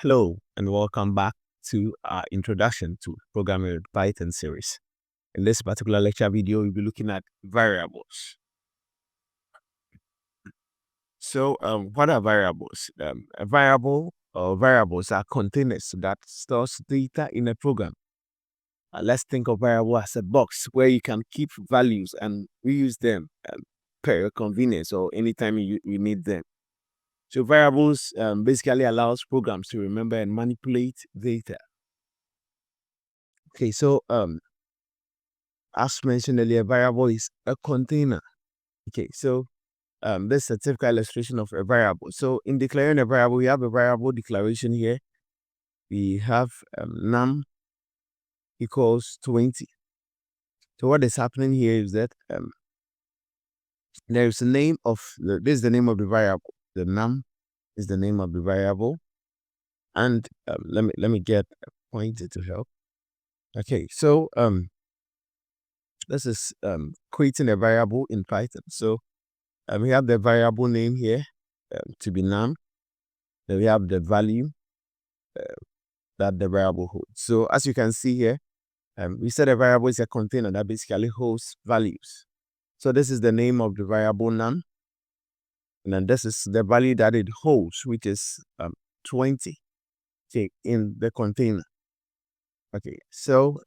Hello, and welcome back to our Introduction to Programming with Python series. In this particular lecture video, we'll be looking at variables. So, what are variables? A variable or variables are containers that stores data in a program. Let's think of variable as a box where you can keep values and reuse them per your convenience or anytime you need them. So variables basically allows programs to remember and manipulate data. Okay, so as mentioned earlier, variable is a container. Okay, so this is a typical illustration of a variable. So in declaring a variable, we have a variable declaration here. We have num equals 20. So what is happening here is that there is a name of this is the name of the variable. The num is the name of the variable, and let me get a pointer to help. Okay, so this is creating a variable in Python. So we have the variable name here to be num. Then we have the value that the variable holds. So as you can see here, we said a variable is a container that basically holds values. So this is the name of the variable num, and then this is the value that it holds, which is 20. Okay, in the container. Okay, so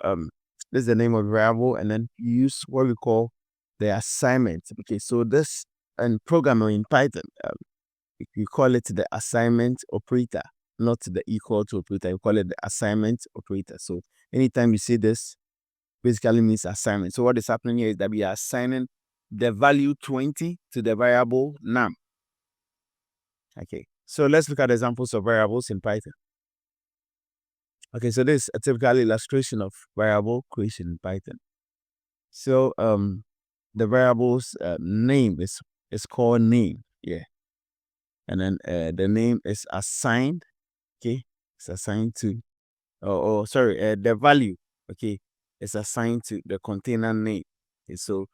this is the name of the variable, and then you use what we call the assignment. Okay, so this and programming in Python, you call it the assignment operator, not the equal to operator. You call it the assignment operator. So anytime you see this, basically means assignment. So what is happening here is that we are assigning the value 20 to the variable num. Okay, so let's look at examples of variables in Python. Okay, so this is a typical illustration of variable creation in Python. So the variable's name is called name, yeah, and then the name is assigned. Okay, it's assigned to the value, okay, is assigned to the container name. Okay, so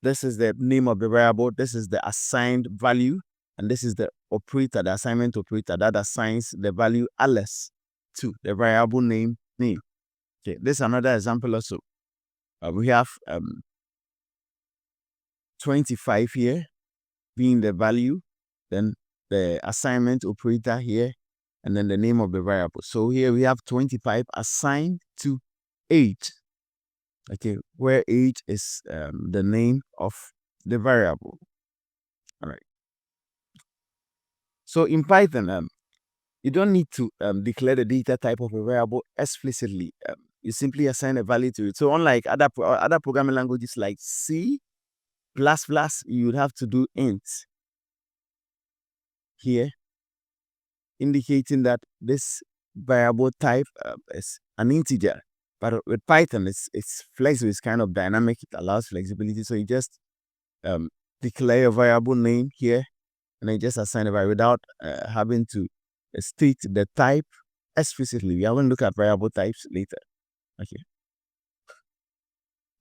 this is the name of the variable, this is the assigned value, and this is the operator, the assignment operator that assigns the value alias to the variable name. Okay, this is another example also. We have 25 here being the value, then the assignment operator here, and then the name of the variable. So here we have 25 assigned to age. Okay, where age is the name of the variable. All right. So in Python, you don't need to declare the data type of a variable explicitly. You simply assign a value to it. So unlike other programming languages like C++, you would have to do int here, indicating that this variable type is an integer. But with Python, it's flexible, it's kind of dynamic, it allows flexibility. So you just declare a variable name here, and then just assign a value without having to state the type explicitly. We haven't looked at variable types later. Okay.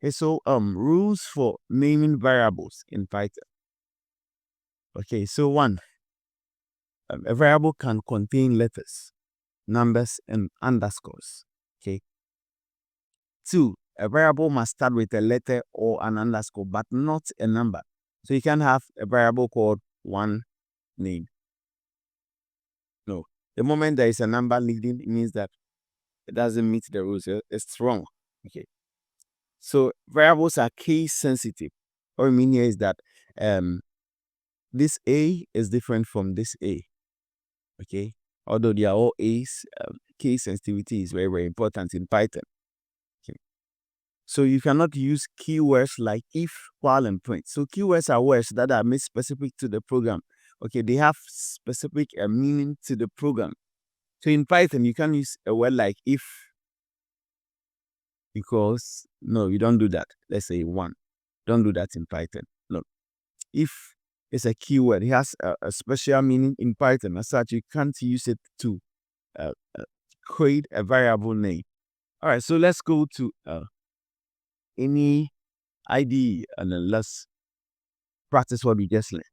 Okay, so rules for naming variables in Python. Okay, so one, a variable can contain letters, numbers, and underscores. Okay. Two, a variable must start with a letter or an underscore, but not a number. So you can have a variable called one name. No, the moment there is a number leading, it means that it doesn't meet the rules. It's wrong. Okay. So variables are case sensitive. What I mean here is that this A is different from this A. Okay. Although they are all A's, case sensitivity is very, very important in Python. Okay. So you cannot use keywords like if, while, and print. So keywords are words that are made specific to the program. Okay, they have specific meaning to the program. So in Python, you can use a word like if, because no, you don't do that. Let's say one. Don't do that in Python. No. If it's a keyword, it has a special meaning in Python. As such, you can't use it to create a variable name. All right, so let's go to any IDE and then let's practice what we just learned.